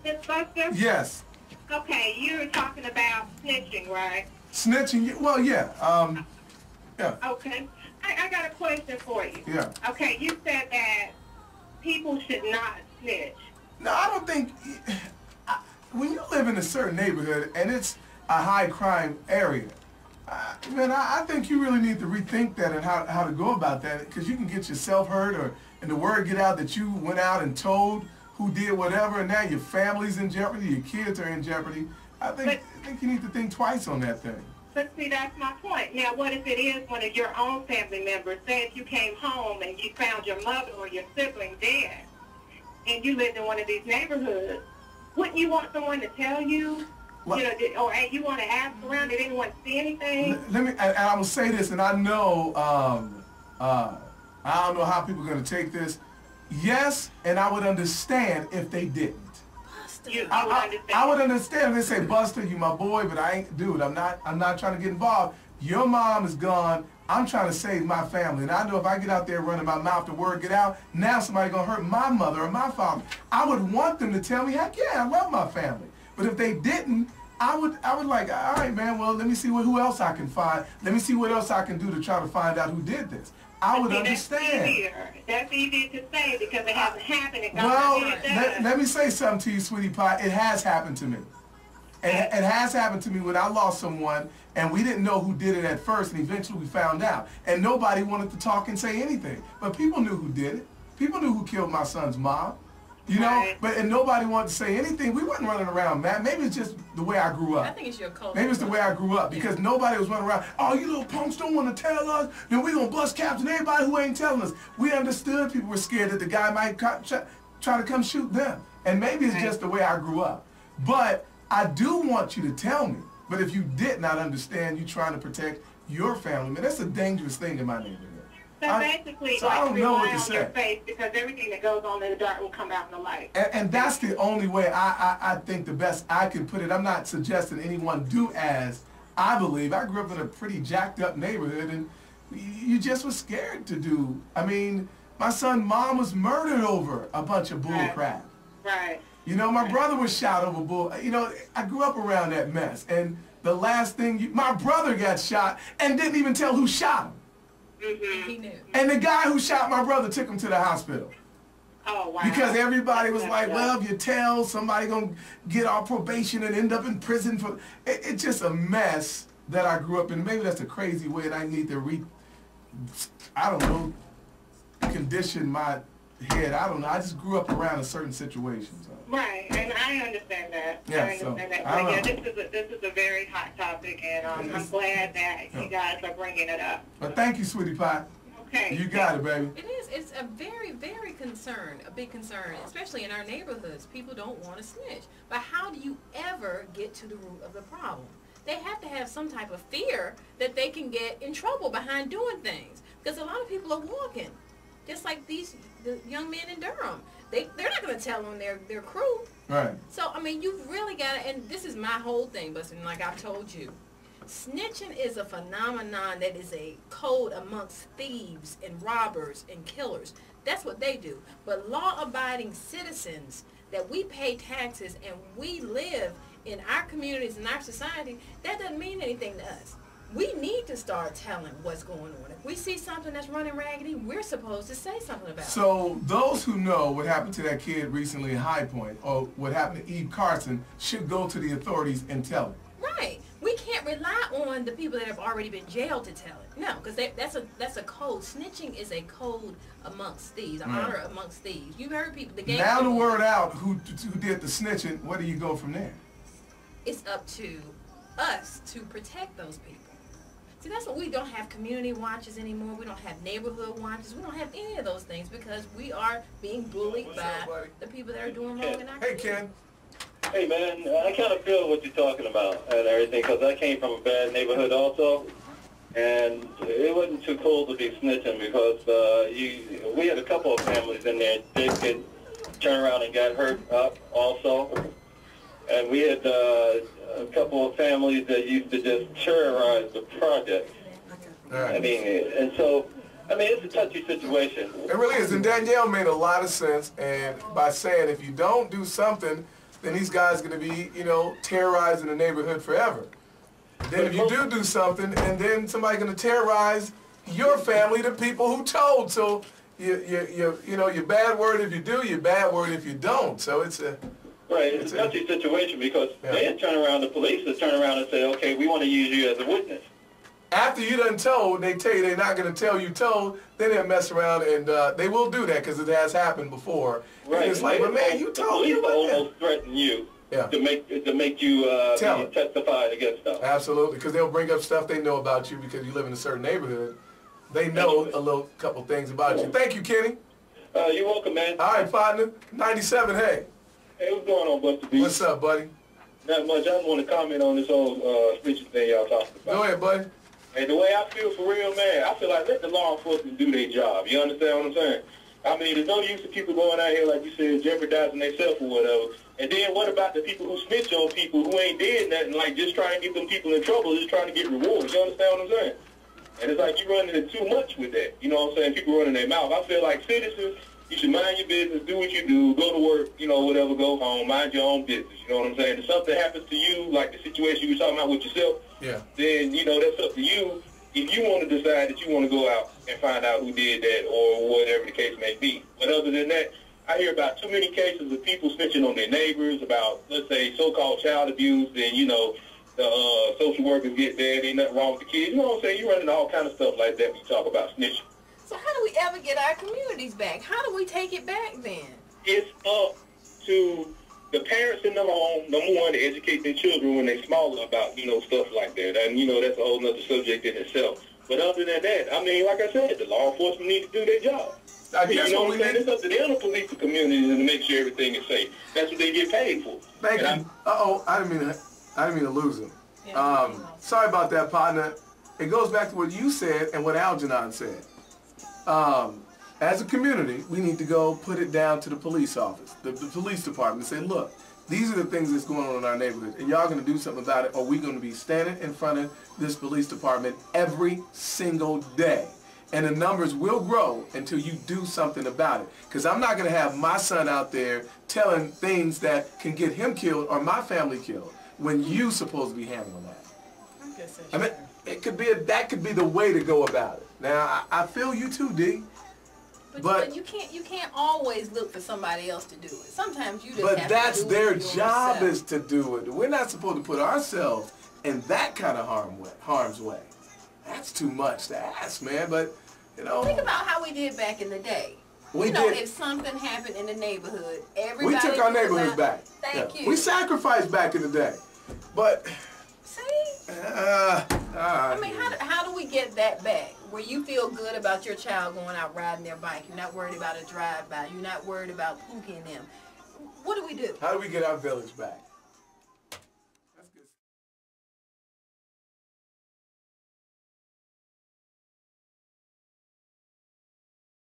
Miss Buster? Yes. Okay, you're talking about snitching, right? Snitching? Well, yeah. Yeah. Okay. I got a question for you. Yeah. Okay, you said that people should not snitch. No, I don't think... when you live in a certain neighborhood and it's a high crime area, man, I think you really need to rethink that and how to go about that, because you can get yourself hurt and the word get out that you went out and told who did whatever, and now your family's in jeopardy, your kids are in jeopardy. I think you need to think twice on that thing. But see, that's my point. Now, what if it is one of your own family members? Say if you came home and you found your mother or your sibling dead, and you lived in one of these neighborhoods, wouldn't you want someone to tell you? What? You know, or you want to ask around? Did anyone see anything? Let me, and I will say this, and I know, I don't know how people are going to take this. Yes, and I would understand if they didn't. I would understand if they say, Buster, you my boy, but I ain't, dude, I'm not trying to get involved. Your mom is gone. I'm trying to save my family. And I know if I get out there running my mouth, the word get out, now somebody going to hurt my mother or my father. I would want them to tell me, heck yeah, I love my family. But if they didn't, I would like, all right, man, well, let me see who else I can find. Let me see what else I can do to try to find out who did this. I would understand. That's easier to say because it hasn't happened. Well, let me say something to you, sweetie pie. It has happened to me. It has happened to me when I lost someone, and we didn't know who did it at first, and eventually we found out. And nobody wanted to talk and say anything. But people knew who did it. People knew who killed my son's mom. You know, and nobody wanted to say anything. We wasn't running around, man. Maybe it's just the way I grew up. I think it's your culture. Maybe it's the way I grew up, because nobody was running around, oh, you little punks don't want to tell us, then we going to bust caps and everybody who ain't telling us. We understood people were scared that the guy might try to come shoot them. And maybe it's just the way I grew up. But I do want you to tell me. But if you did not understand, you trying to protect your family, man, that's a dangerous thing in my neighborhood. So basically, so I don't know what to say. Your face, because everything that goes on in the dark will come out in the light. And that's the only way I think the best I can put it. I'm not suggesting anyone do as I believe. I grew up in a pretty jacked up neighborhood, and you just was scared to do. I mean, my son's mom was murdered over a bunch of bull crap. Right. You know, my brother was shot over bull. You know, I grew up around that mess. And the last thing, my brother got shot and didn't even tell who shot him. He knew. And the guy who shot my brother took him to the hospital. Oh, wow. Because everybody was like, well, if you tell, somebody going to get off probation and end up in prison for... It's just a mess that I grew up in. Maybe that's a crazy way, and I need to I don't know, condition my head. I don't know. I just grew up around a certain situation. So. Right, and I understand that. Yeah, I understand that. But yeah, this is a very hot topic, and I'm glad that you guys are bringing it up. But thank you, sweetie pie. Okay. You got it, baby. It is. It's a very, very a big concern, especially in our neighborhoods. People don't want to snitch. But how do you ever get to the root of the problem? They have to have some type of fear that they can get in trouble behind doing things. Because a lot of people are walking, just like the young men in Durham. They're not going to tell on their crew. Right. So, I mean, you've really got to, and this is my whole thing, Buster, like I've told you. Snitching is a phenomenon that is a code amongst thieves and robbers and killers. That's what they do. But law-abiding citizens that we pay taxes and we live in our communities and our society, that doesn't mean anything to us. We need to start telling what's going on. If we see something that's running raggedy, we're supposed to say something about it. So those who know what happened to that kid recently in High Point, or what happened to Eve Carson, should go to the authorities and tell it. Right. We can't rely on the people that have already been jailed to tell it. No, because that's a code. Snitching is a code amongst thieves, an honor amongst thieves. You've heard people. Now the word out who did the snitching. Where do you go from there? It's up to us to protect those people. See, that's what we don't have community watches anymore. We don't have neighborhood watches. We don't have any of those things because we are being bullied by the people that are doing wrong in our community. Hey, Ken. Hey, man, I kind of feel what you're talking about and everything because I came from a bad neighborhood also. And it wasn't too cool to be snitching because we had a couple of families in there that did turn around and got hurt up also. And we had a couple of families that used to just terrorize the project. Right. I mean, and so, I mean, it's a touchy situation. It really is. And Danielle made a lot of sense. And by saying if you don't do something, then these guys are going to be, you know, terrorizing the neighborhood forever. Then if you do something, and then somebody's going to terrorize your family, the people who told. So you know, your bad word if you do, your bad word if you don't. So it's a right. It's a touchy situation because they turn around, the police will turn around and say, okay, we want to use you as a witness. After you done told, they tell you they're not going to tell you told, then they'll mess around, and they will do that because it has happened before. Right. And it's like, but man, you told you. The police will almost threaten you to make you testify against stuff. Absolutely, because they'll bring up stuff they know about you because you live in a certain neighborhood. They know a couple things about you. Thank you, Kenny. You're welcome, man. All right, partner. 97, hey. Hey, what's going on, Busta B? What's up, buddy? Not much. I just want to comment on this whole snitching thing y'all talking about. Go ahead, buddy. And the way I feel for real, man, I feel like let the law enforcement do their job. You understand what I'm saying? I mean, there's no use of people going out here, like you said, jeopardizing themselves or whatever. And then what about the people who snitch on people who ain't did nothing, like just trying to get them people in trouble, just trying to get rewards? You understand what I'm saying? And it's like you running into too much with that. You know what I'm saying? People running their mouth. I feel like citizens, you should mind your business, do what you do, go to work, you know, whatever, go home, mind your own business. You know what I'm saying? If something happens to you, like the situation you were talking about with yourself, then, you know, that's up to you. If you want to decide that you want to go out and find out who did that or whatever the case may be. But other than that, I hear about too many cases of people snitching on their neighbors about, let's say, so-called child abuse, and, you know, the social workers get there, ain't nothing wrong with the kids. You know what I'm saying? You're running all kind of stuff like that when you talk about snitching. So how do we ever get our communities back? How do we take it back then? It's up to the parents in the home, number one, to educate their children when they're smaller about, you know, stuff like that. And, you know, that's a whole nother subject in itself. But other than that, I mean, like I said, the law enforcement need to do their job. You know what I'm saying? It's up to them to police the community to make sure everything is safe. That's what they get paid for. Thank you. Uh-oh, I didn't mean to lose him. Sorry about that, partner. It goes back to what you said and what Algernon said. As a community, we need to go put it down to the police office, the police department, and say, look, these are the things that's going on in our neighborhood, and y'all going to do something about it, or we're going to be standing in front of this police department every single day. And the numbers will grow until you do something about it. Because I'm not going to have my son out there telling things that can get him killed or my family killed when you're supposed to be handling that. I mean, that could be the way to go about it. Now, I feel you too, D. But you can't always look for somebody else to do it. Sometimes you just have to do it. But that's their job yourself. is to do it. We're not supposed to put ourselves in that kind of harm's way. That's too much to ask, man. But you know, think about how we did back in the day. If something happened in the neighborhood, everybody we took our neighborhoods back. Thank you. We sacrificed back in the day. But see, I mean, how do we get that back? Where you feel good about your child going out riding their bike. You're not worried about a drive-by. You're not worried about pooking them. What do we do? How do we get our village back?